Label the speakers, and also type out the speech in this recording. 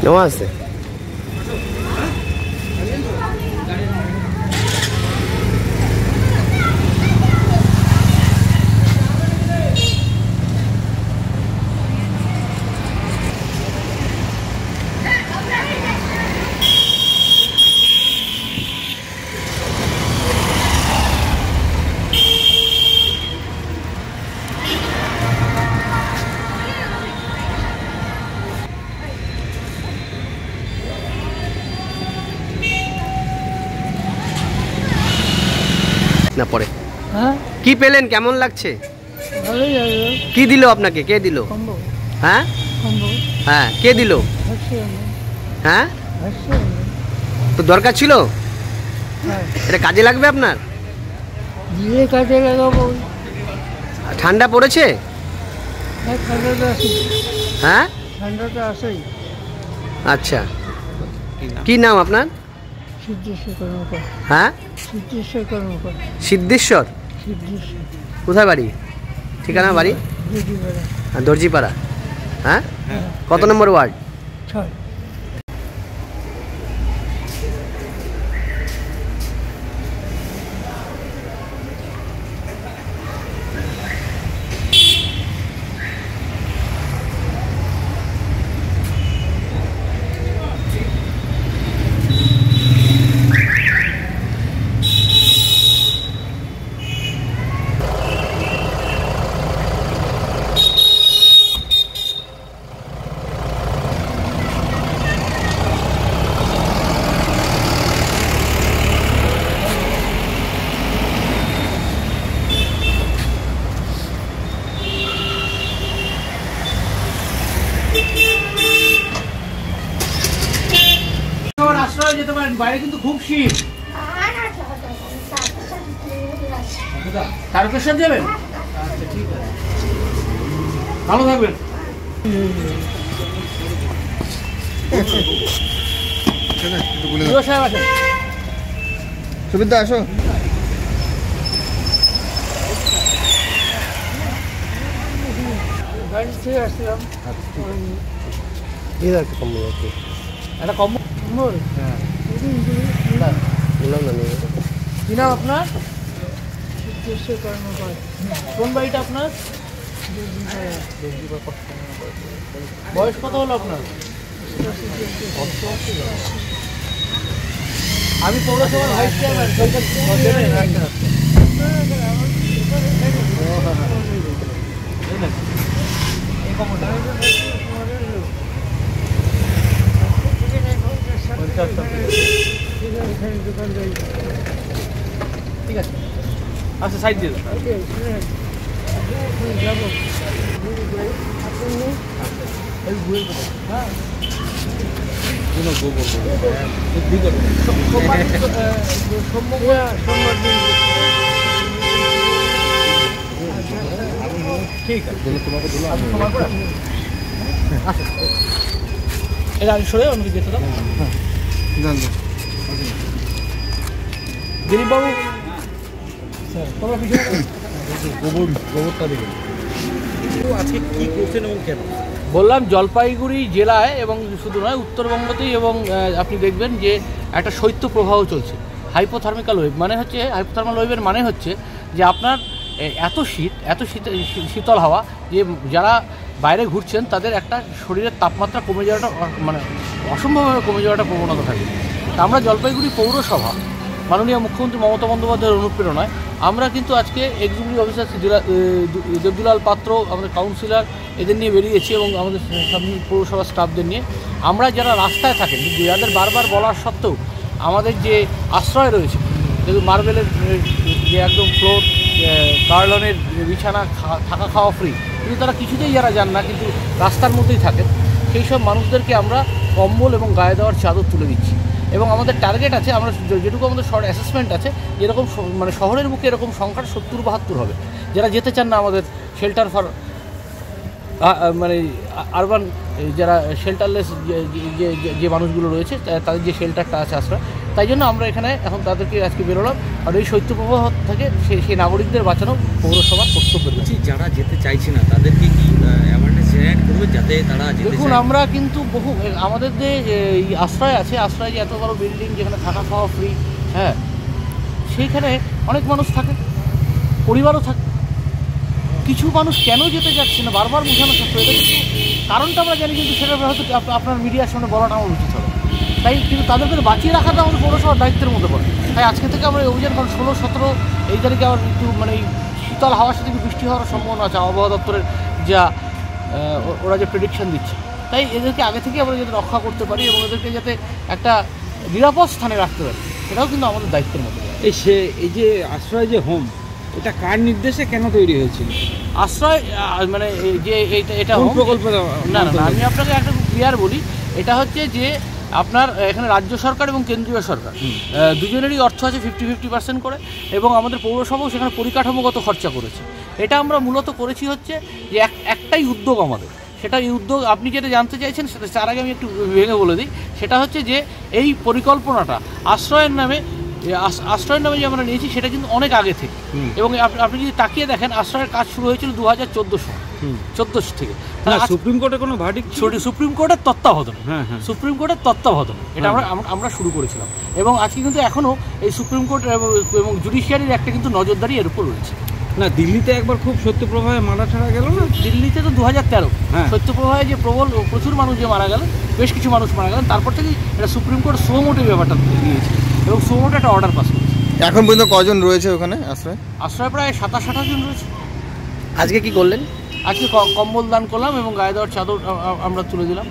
Speaker 1: জমা আছে। না পরে কি পেলেন, কেমন লাগছে? কি দিল আপনাকে, কে দিল? হ্যাঁ হ্যাঁ, কে দিল? হ্যাঁ, তো দরকার ছিল, এটা কাজে লাগবে আপনার?
Speaker 2: কাজে লাগাবো।
Speaker 1: ঠান্ডা পড়েছে? হ্যাঁ
Speaker 2: ঠান্ডাটা আসেই।
Speaker 1: আচ্ছা, কি নাম আপনার?
Speaker 2: সিদ্ধেশ্বর কর্মকার।
Speaker 1: হ্যাঁ,
Speaker 2: সিদ্ধেশ্বর কর্মকার।
Speaker 1: সিদ্ধেশ্বর?
Speaker 2: সিদ্ধেশ্বর।
Speaker 1: কোথায় বাড়ি, ঠিকানা? বাড়ি
Speaker 2: দর্জিপাড়া।
Speaker 1: দর্জিপাড়া। হ্যাঁ, কত নম্বর ওয়ার্ড?
Speaker 2: 6।
Speaker 3: যেতে পারেন, বাইরে কিন্তু খুব শীত। তারকেশ্বর যাবেন? আচ্ছা ঠিক আছে, ভালো থাকবেন।
Speaker 1: সুবিধা আসো।
Speaker 2: বাড়ি থেকে আসলাম।
Speaker 1: একটা কম্বল আছে,
Speaker 3: একটা কম্বল।
Speaker 2: হ্যাঁ,
Speaker 1: বললাম না নিয়ে।
Speaker 3: কি নাম আপনার?
Speaker 2: সিদ্ধেশ্বর কর্মকার।
Speaker 3: কোন বাড়িটা আপনার? বয়স কত হলো আপনার? আমি পৌরসভার ভাইস চেয়ারম্যান। ঠিক আছে, আচ্ছা সাইড দিয়ে
Speaker 2: যাবো।
Speaker 3: ঠিক আছে, এটা আমি সরে অন্য যেতে দাও। দিলীপবাবু তোমরা পিছনে গোবরটা দেখুন আজকে কী করছেন এবং কেন? বললাম জলপাইগুড়ি জেলায় এবং শুধু নয় উত্তরবঙ্গতেই, এবং আপনি দেখবেন যে একটা শৈত্য প্রবাহ চলছে। হাইপোথার্মিক্যাল ওয়েভ মানে হচ্ছে, হাইপোথার্মাল ওয়েভের মানে হচ্ছে যে আপনার এত শীতল হাওয়া যে যারা বাইরে ঘুরছেন তাদের একটা শরীরের তাপমাত্রা কমে যাওয়াটা, মানে অসম্ভবভাবে কমে যাওয়াটা প্রবণতা থাকে। তা আমরা জলপাইগুড়ি পৌরসভা মাননীয় মুখ্যমন্ত্রী মমতা বন্দ্যোপাধ্যায়ের অনুপ্রেরণায় আমরা কিন্তু আজকে এক্সিকিউটিভ অফিসার দেবদুলাল পাত্র, আমাদের কাউন্সিলর, এদের নিয়ে বেরিয়েছি এবং আমাদের পৌরসভা স্টাফদের নিয়ে। আমরা যারা রাস্তায় থাকেন, যাদের বারবার বলার সত্ত্বেও আমাদের যে আশ্রয় রয়েছে, যেহেতু মার্বেলের যে একদম ফ্লোর, কার্লনের বিছানা, থাকা খাওয়া ফ্রি, কিন্তু তারা কিছুতেই যারা যান না, কিন্তু রাস্তার মধ্যেই থাকেন, সেই সব মানুষদেরকে আমরা কম্বল এবং গায়ে দেওয়ার চাদর তুলে দিচ্ছি। এবং আমাদের টার্গেট আছে, আমরা যেটুকু আমাদের শহর অ্যাসেসমেন্ট আছে, যেরকম মানে শহরের বুকে এরকম সংখ্যার 70-72 হবে যারা যেতে চান না আমাদের শেল্টার ফর মানে আরবান, যারা শেল্টারলেস যে মানুষগুলো রয়েছে তাদের যে শেল্টারটা আছে আশ্রয়, তাই জন্য আমরা এখানে এখন তাদেরকে আজকে বেরোলাম। আর এই শৈত্যপ্রবাহ থেকে সেই নাগরিকদের বাঁচানো পৌরসভার কর্তব্য।
Speaker 4: যারা যেতে চাইছে না তাদেরকে কি অ্যাওয়ারনেস জেনারেট করবে যাতে তারা যেতে চায়?
Speaker 3: দেখুন, আমরা কিন্তু বহু আমাদের যে এই আশ্রয় আছে, আশ্রয় যে এত বড় বিল্ডিং যেখানে থাকা খাওয়া ফ্রি, হ্যাঁ, সেইখানে অনেক মানুষ থাকে, পরিবারও থাকে। কিছু মানুষ কেন যেতে যাচ্ছে না বারবার বোঝানো সত্ত্বেও এটা কিন্তু কারণটা আমরা জানি, কিন্তু সেটা হয়তো আপনার মিডিয়ার সামনে বলাটা আমার উচিত হবে। তাই কিন্তু তাদেরকে বাঁচিয়ে রাখাটা আমাদের পৌরসভার দায়িত্বের মধ্যে পড়ে। তাই আজকে থেকে আমরা এই অভিযান, কারণ 16-17 এই তারিখে আবার একটু মানে এই শীতল হাওয়ার সাথে বৃষ্টি হওয়ার সম্ভাবনা আছে আবহাওয়া দপ্তরের যা ওরা যে প্রেডিকশন দিচ্ছে। তাই এদেরকে আগে থেকে আমরা যাতে রক্ষা করতে পারি এবং এদেরকে যাতে একটা নিরাপদ স্থানে রাখতে পারি, সেটাও কিন্তু আমাদের দায়িত্বের মধ্যে।
Speaker 4: এই যে আশ্রয় যে হোম, এটা কার নির্দেশে কেন তৈরি হয়েছিল?
Speaker 3: আশ্রয় মানে যে এটা
Speaker 4: কোন প্রকল্প?
Speaker 3: না, আমি আপনাকে একটা ক্লিয়ার বলি। এটা হচ্ছে যে আপনার এখানে রাজ্য সরকার এবং কেন্দ্রীয় সরকার দুজনেরই অর্থ আছে 50-50% করে, এবং আমাদের পৌরসভাও সেখানে পরিকাঠামোগত খরচা করেছে। এটা আমরা মূলত করেছি হচ্ছে যে একটাই উদ্যোগ আমাদের, সেটা এই উদ্যোগ আপনি যেটা জানতে চাইছেন সেটা তার আগে আমি একটু ভেঙে বলে দিই। সেটা হচ্ছে যে এই পরিকল্পনাটা আশ্রয়ের নামে যে আমরা নিয়েছি সেটা কিন্তু অনেক আগে থেকে, এবং আপনি যদি তাকিয়ে দেখেন আশ্রয়ের কাজ শুরু হয়েছিল 2014 থেকে।
Speaker 4: সুপ্রিম কোর্টে কোনো ভার্ডিক্ট?
Speaker 3: সুপ্রিম কোর্টের তত্ত্বাবধানে, সুপ্রিম কোর্টের তত্ত্বাবধানে এটা আমরা শুরু করেছিলাম, এবং আজকে কিন্তু এখনও এই সুপ্রিম কোর্ট এবং জুডিশিয়ারির একটা কিন্তু নজরদারি এর উপর রয়েছে।
Speaker 4: না, দিল্লিতে একবার খুব সত্যপ্রবাহে মারা ছাড়া গেল না?
Speaker 3: দিল্লিতে তো 2013 সত্যপ্রবাহে যে প্রচুর মানুষ যে মারা গেল, বেশ কিছু মানুষ মারা গেলেন, তারপর থেকেই এটা সুপ্রিম কোর্ট সুমোটো ব্যাপারটা দিয়েছে এবং সুমোটো একটা অর্ডার পাস করেছে।
Speaker 5: এখন পর্যন্ত কজন রয়েছে ওখানে
Speaker 3: আশ্রয় প্রায় 27-28 জন রয়েছে।
Speaker 1: আজকে কি করলেন?
Speaker 3: আজকে কম্বল দান করলাম এবং গায়ে দেওয়ার চাদর আমরা তুলে দিলাম।